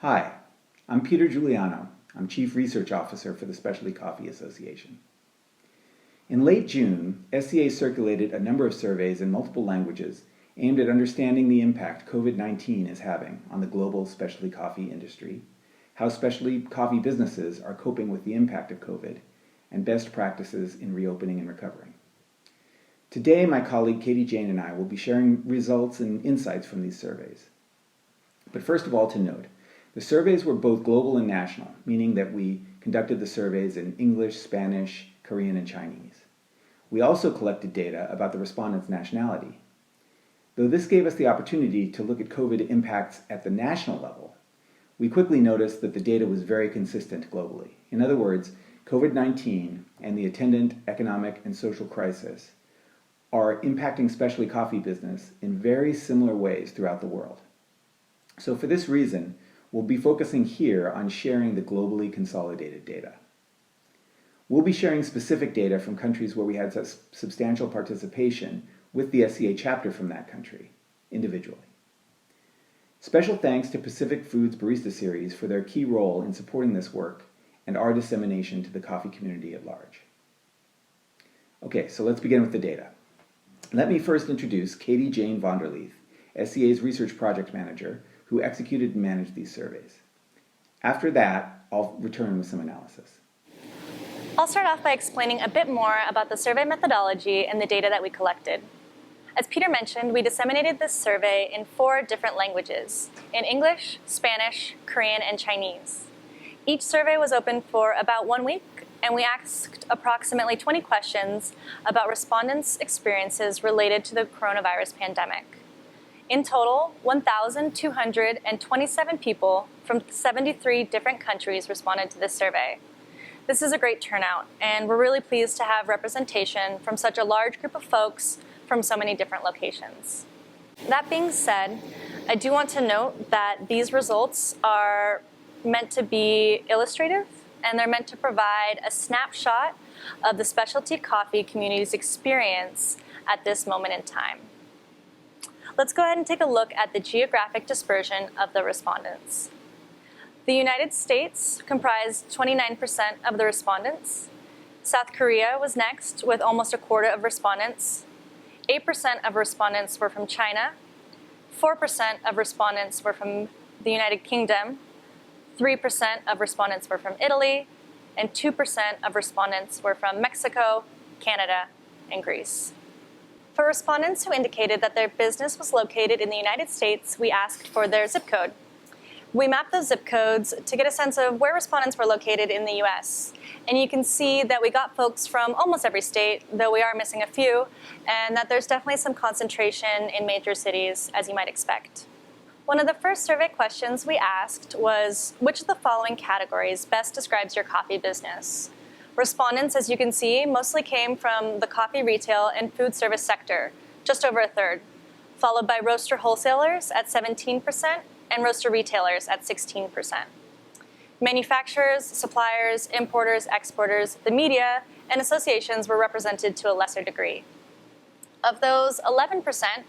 Hi, I'm Peter Giuliano. I'm Chief Research Officer for the Specialty Coffee Association. In late June, SCA circulated a number of surveys in multiple languages aimed at understanding the impact COVID-19 is having on the global specialty coffee industry, how specialty coffee businesses are coping with the impact of COVID, and best practices in reopening and recovering. Today, my colleague Katie Jane and I will be sharing results and insights from these surveys. But first of all, to note, the surveys were both global and national, meaning that we conducted the surveys in English, Spanish, Korean, and Chinese. We also collected data about the respondents' nationality. Though this gave us the opportunity to look at COVID impacts at the national level, we quickly noticed that the data was very consistent globally. In other words, COVID-19 and the attendant economic and social crisis are impacting specialty coffee business in very similar ways throughout the world. So for this reason, we'll be focusing here on sharing the globally consolidated data. We'll be sharing specific data from countries where we had substantial participation with the SCA chapter from that country, individually. Special thanks to Pacific Foods Barista Series for their key role in supporting this work and our dissemination to the coffee community at large. Okay, so let's begin with the data. Let me first introduce Katie Jane von der Lieth, SCA's Research Project Manager, who executed and managed these surveys. After that, I'll return with some analysis. I'll start off by explaining a bit more about the survey methodology and the data that we collected. As Peter mentioned, we disseminated this survey in 4 different languages, in English, Spanish, Korean, and Chinese. Each survey was open for about 1 week, and we asked approximately 20 questions about respondents' experiences related to the coronavirus pandemic. In total, 1,227 people from 73 different countries responded to this survey. This is a great turnout, and we're really pleased to have representation from such a large group of folks from so many different locations. That being said, I do want to note that these results are meant to be illustrative, and they're meant to provide a snapshot of the specialty coffee community's experience at this moment in time. Let's go ahead and take a look at the geographic dispersion of the respondents. The United States comprised 29% of the respondents. South Korea was next with almost a quarter of respondents. 8% of respondents were from China. 4% of respondents were from the United Kingdom. 3% of respondents were from Italy. And 2% of respondents were from Mexico, Canada, and Greece. For respondents who indicated that their business was located in the United States, we asked for their zip code. We mapped those zip codes to get a sense of where respondents were located in the US. And you can see that we got folks from almost every state, though we are missing a few, and that there's definitely some concentration in major cities, as you might expect. One of the first survey questions we asked was, which of the following categories best describes your coffee business? Respondents, as you can see, mostly came from the coffee retail and food service sector, just over a third, followed by roaster wholesalers at 17% and roaster retailers at 16%. Manufacturers, suppliers, importers, exporters, the media, and associations were represented to a lesser degree. Of those 11%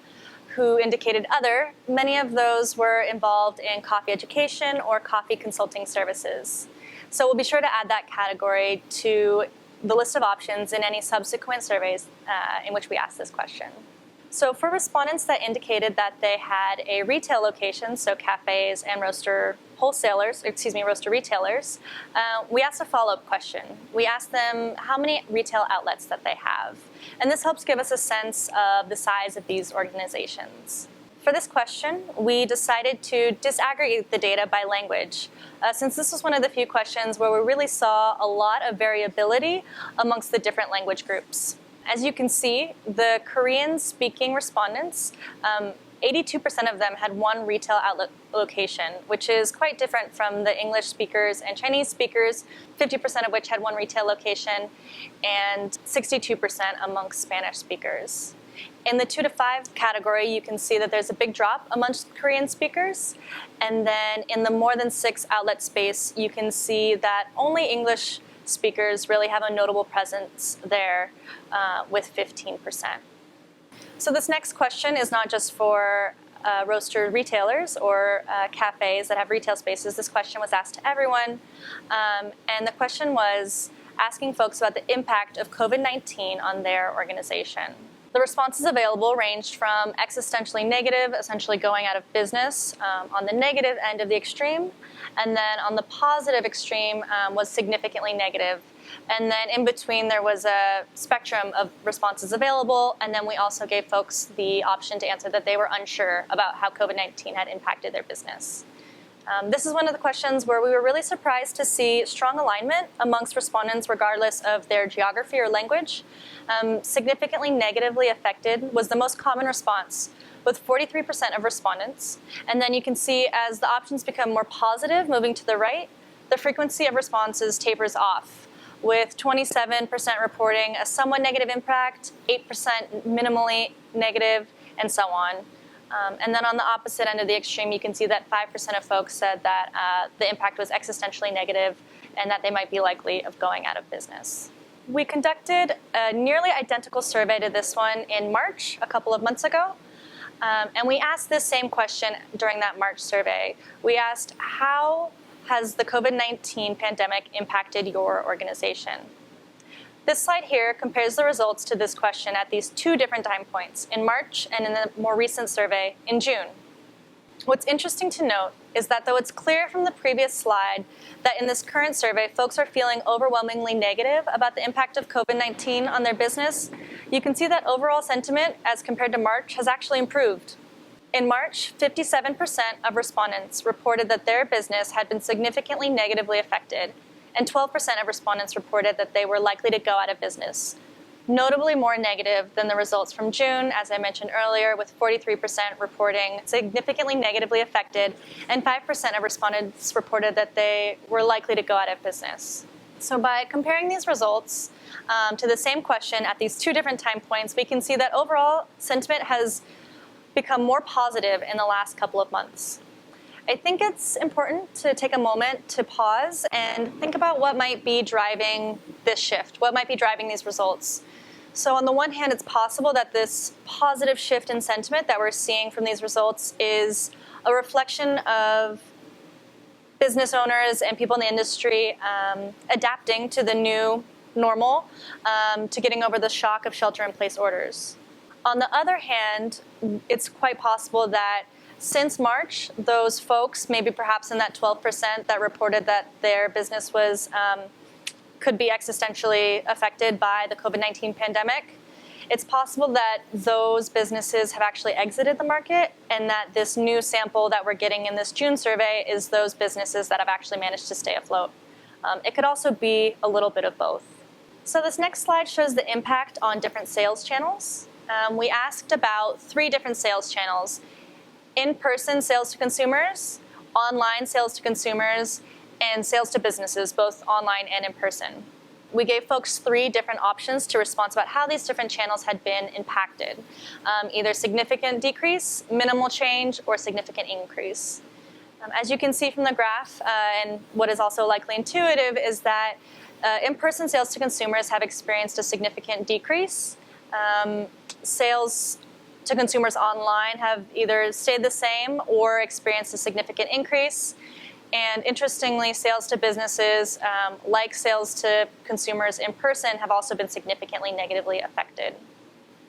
who indicated other, many of those were involved in coffee education or coffee consulting services. So we'll be sure to add that category to the list of options in any subsequent surveys in which we ask this question. So for respondents that indicated that they had a retail location, so cafes and roaster retailers, we asked a follow-up question. We asked them how many retail outlets that they have. And this helps give us a sense of the size of these organizations. For this question, we decided to disaggregate the data by language, since this was one of the few questions where we really saw a lot of variability amongst the different language groups. As you can see, the Korean-speaking respondents, 82% of them had 1 retail outlet location, which is quite different from the English speakers and Chinese speakers, 50% of which had 1 retail location, and 62% amongst Spanish speakers. In the 2 to 5 category, you can see that there's a big drop amongst Korean speakers. And then in the more than 6 outlet space, you can see that only English speakers really have a notable presence there with 15%. So this next question is not just for roaster retailers or cafes that have retail spaces. This question was asked to everyone, and the question was asking folks about the impact of COVID-19 on their organization. The responses available ranged from existentially negative, essentially going out of business, on the negative end of the extreme, and then on the positive extreme was significantly negative. And then in between there was a spectrum of responses available, and then we also gave folks the option to answer that they were unsure about how COVID-19 had impacted their business. This is one of the questions where we were really surprised to see strong alignment amongst respondents regardless of their geography or language. Significantly negatively affected was the most common response, with 43% of respondents. And then you can see as the options become more positive, moving to the right, the frequency of responses tapers off, with 27% reporting a somewhat negative impact, 8% minimally negative, and so on. And then on the opposite end of the extreme, you can see that 5% of folks said that the impact was existentially negative and that they might be likely of going out of business. We conducted a nearly identical survey to this one in March, a couple of months ago. And we asked this same question during that March survey. We asked, how has the COVID-19 pandemic impacted your organization? This slide here compares the results to this question at these two different time points, in March and in the more recent survey in June. What's interesting to note is that though it's clear from the previous slide that in this current survey, folks are feeling overwhelmingly negative about the impact of COVID-19 on their business, you can see that overall sentiment as compared to March has actually improved. In March, 57% of respondents reported that their business had been significantly negatively affected, and 12% of respondents reported that they were likely to go out of business. Notably more negative than the results from June, as I mentioned earlier, with 43% reporting significantly negatively affected, and 5% of respondents reported that they were likely to go out of business. So by comparing these results to the same question at these two different time points, we can see that overall sentiment has become more positive in the last couple of months. I think it's important to take a moment to pause and think about what might be driving this shift, what might be driving these results. So on the one hand, it's possible that this positive shift in sentiment that we're seeing from these results is a reflection of business owners and people in the industry adapting to the new normal, to getting over the shock of shelter-in-place orders. On the other hand, it's quite possible that since March, those folks, maybe perhaps in that 12% that reported that their business was could be existentially affected by the COVID-19 pandemic, it's possible that those businesses have actually exited the market, and that this new sample that we're getting in this June survey is those businesses that have actually managed to stay afloat. It could also be a little bit of both. So this next slide shows the impact on different sales channels. We asked about 3 different sales channels: in-person sales to consumers, online sales to consumers, and sales to businesses, both online and in person. We gave folks 3 different options to respond about how these different channels had been impacted, either significant decrease, minimal change, or significant increase. As you can see from the graph, and what is also likely intuitive, is that in-person sales to consumers have experienced a significant decrease. Sales to consumers online have either stayed the same or experienced a significant increase. And interestingly, sales to businesses, like sales to consumers in person, have also been significantly negatively affected.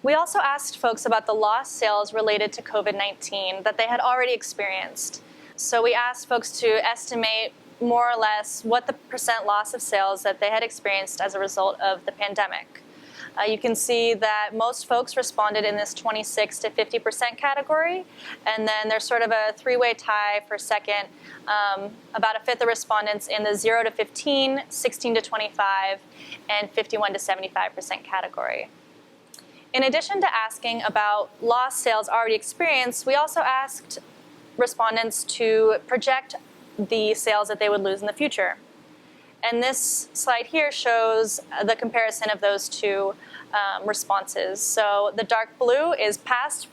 We also asked folks about the lost sales related to COVID-19 that they had already experienced. So we asked folks to estimate more or less what the percent loss of sales that they had experienced as a result of the pandemic. You can see that most folks responded in this 26 to 50% category, and then there's sort of a 3-way tie for second. About a fifth of respondents in the 0 to 15, 16 to 25, and 51 to 75% category. In addition to asking about lost sales already experienced, we also asked respondents to project the sales that they would lose in the future. And this slide here shows the comparison of those two responses. So the dark blue is past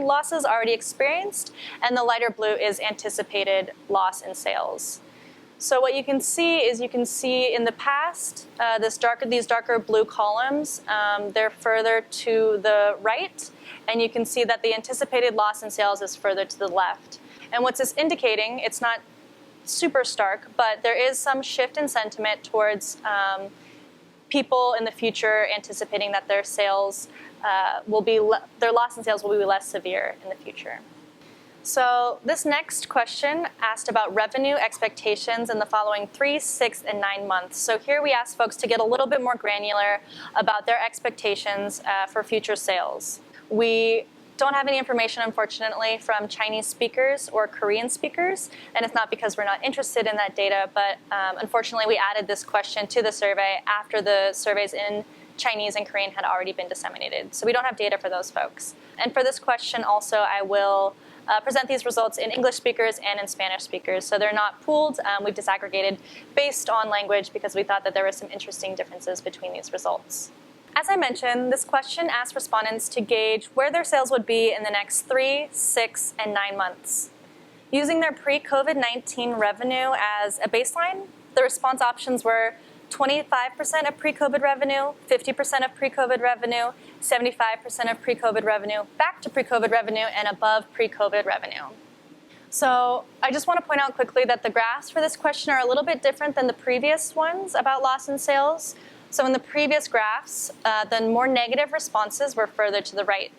losses already experienced, and the lighter blue is anticipated loss in sales. So what you can see is in the past, these darker blue columns, they're further to the right, and you can see that the anticipated loss in sales is further to the left. And what's this indicating, it's not super stark, but there is some shift in sentiment towards people in the future anticipating that their sales their loss in sales will be less severe in the future. So this next question asked about revenue expectations in the following 3, 6, and 9 months. So here we asked folks to get a little bit more granular about their expectations for future sales. We don't have any information, unfortunately, from Chinese speakers or Korean speakers, and it's not because we're not interested in that data, but unfortunately we added this question to the survey after the surveys in Chinese and Korean had already been disseminated. So we don't have data for those folks. And for this question also, I will present these results in English speakers and in Spanish speakers. So they're not pooled. We've disaggregated based on language because we thought that there were some interesting differences between these results. As I mentioned, this question asked respondents to gauge where their sales would be in the next 3, 6, and 9 months. Using their pre-COVID-19 revenue as a baseline, the response options were 25% of pre-COVID revenue, 50% of pre-COVID revenue, 75% of pre-COVID revenue, back to pre-COVID revenue, and above pre-COVID revenue. So I just want to point out quickly that the graphs for this question are a little bit different than the previous ones about loss in sales. So in the previous graphs, the more negative responses were further to the right.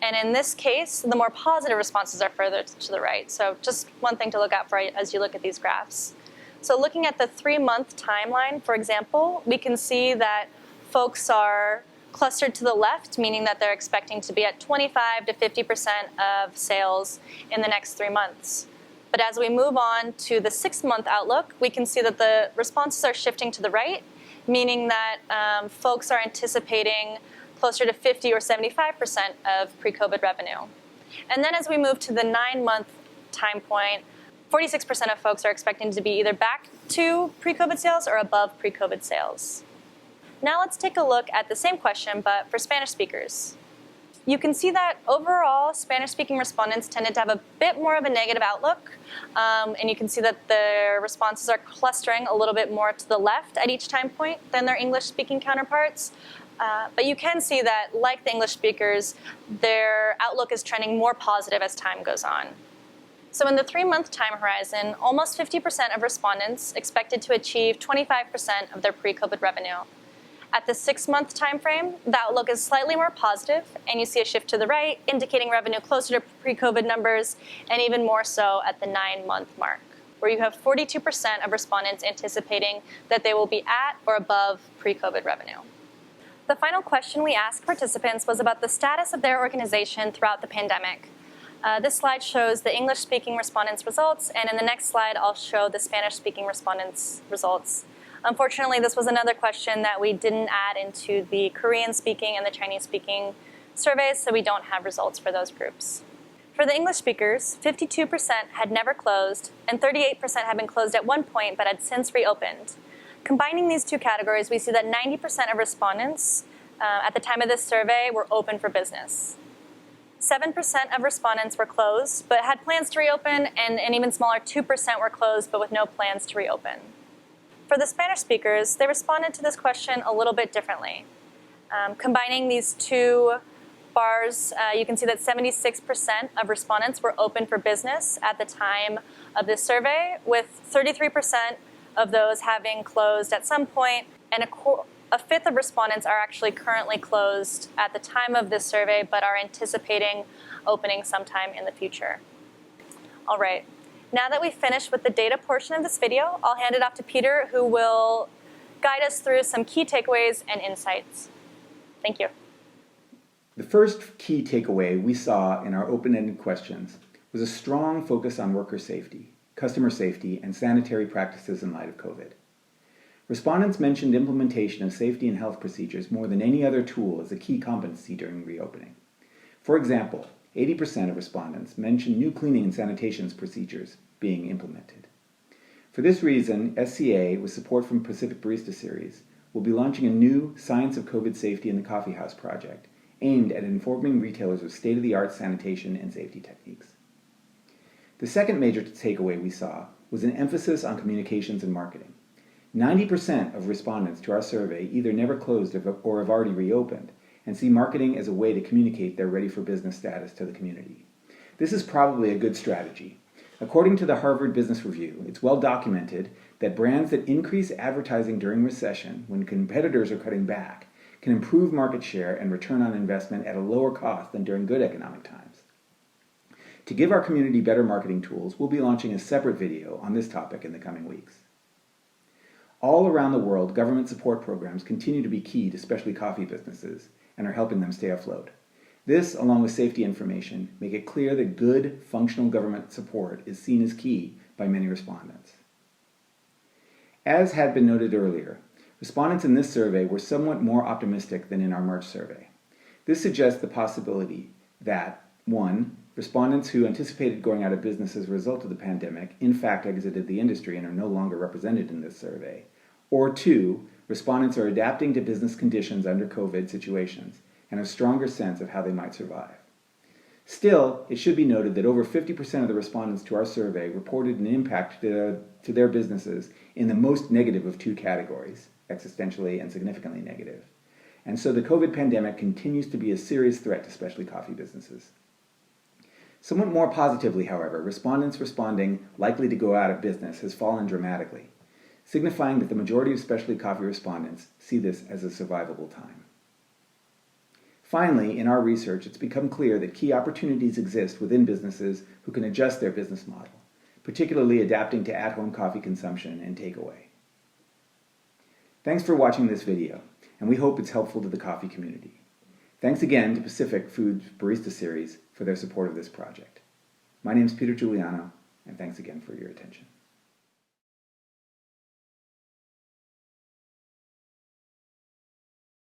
And in this case, the more positive responses are further to the right. So just one thing to look out for as you look at these graphs. So looking at the 3-month timeline, for example, we can see that folks are clustered to the left, meaning that they're expecting to be at 25 to 50% of sales in the next 3 months. But as we move on to the 6-month outlook, we can see that the responses are shifting to the right, meaning that folks are anticipating closer to 50 or 75% of pre-COVID revenue. And then as we move to the 9-month time point, 46% of folks are expecting to be either back to pre-COVID sales or above pre-COVID sales. Now let's take a look at the same question, but for Spanish speakers. You can see that overall, Spanish-speaking respondents tended to have a bit more of a negative outlook, and you can see that their responses are clustering a little bit more to the left at each time point than their English-speaking counterparts. But you can see that, like the English speakers, their outlook is trending more positive as time goes on. So in the 3-month time horizon, almost 50% of respondents expected to achieve 25% of their pre-COVID revenue. At the 6-month time frame, the outlook is slightly more positive, and you see a shift to the right, indicating revenue closer to pre-COVID numbers, and even more so at the 9-month mark, where you have 42% of respondents anticipating that they will be at or above pre-COVID revenue. The final question we asked participants was about the status of their organization throughout the pandemic. This slide shows the English-speaking respondents' results, and in the next slide, I'll show the Spanish-speaking respondents' results. Unfortunately, this was another question that we didn't add into the Korean-speaking and the Chinese-speaking surveys, so we don't have results for those groups. For the English speakers, 52% had never closed, and 38% had been closed at one point but had since reopened. Combining these two categories, we see that 90% of respondents at the time of this survey were open for business. 7% of respondents were closed but had plans to reopen, and an even smaller 2% were closed but with no plans to reopen. For the Spanish speakers, they responded to this question a little bit differently. Combining these two bars, you can see that 76% of respondents were open for business at the time of this survey, with 33% of those having closed at some point, and a fifth of respondents are actually currently closed at the time of this survey, but are anticipating opening sometime in the future. All right, now that we've finished with the data portion of this video, I'll hand it off to Peter, who will guide us through some key takeaways and insights. Thank you. The first key takeaway we saw in our open-ended questions was a strong focus on worker safety, customer safety, and sanitary practices in light of COVID. Respondents mentioned implementation of safety and health procedures more than any other tool as a key competency during reopening. For example, 80% of respondents mentioned new cleaning and sanitation procedures being implemented. For this reason, SCA, with support from Pacific Barista Series, will be launching a new Science of COVID Safety in the Coffee House project aimed at informing retailers of state-of-the-art sanitation and safety techniques. The second major takeaway we saw was an emphasis on communications and marketing. 90% of respondents to our survey either never closed or have already reopened and see marketing as a way to communicate their ready-for-business status to the community. This is probably a good strategy. According to the Harvard Business Review, it's well documented that brands that increase advertising during recession when competitors are cutting back can improve market share and return on investment at a lower cost than during good economic times. To give our community better marketing tools, we'll be launching a separate video on this topic in the coming weeks. All around the world, government support programs continue to be key to specialty coffee businesses and are helping them stay afloat. This, along with safety information, make it clear that good, functional government support is seen as key by many respondents. As had been noted earlier, respondents in this survey were somewhat more optimistic than in our March survey. This suggests the possibility that, 1, respondents who anticipated going out of business as a result of the pandemic in fact exited the industry and are no longer represented in this survey, or 2, respondents are adapting to business conditions under COVID situations and have a stronger sense of how they might survive. Still, it should be noted that over 50% of the respondents to our survey reported an impact to their businesses in the most negative of two categories, existentially and significantly negative. And so the COVID pandemic continues to be a serious threat to specialty coffee businesses. Somewhat more positively, however, respondents responding likely to go out of business has fallen dramatically, signifying that the majority of specialty coffee respondents see this as a survivable time. Finally, in our research, it's become clear that key opportunities exist within businesses who can adjust their business model, particularly adapting to at-home coffee consumption and takeaway. Thanks for watching this video, and we hope it's helpful to the coffee community. Thanks again to Pacific Foods Barista Series for their support of this project. My name is Peter Giuliano, and thanks again for your attention.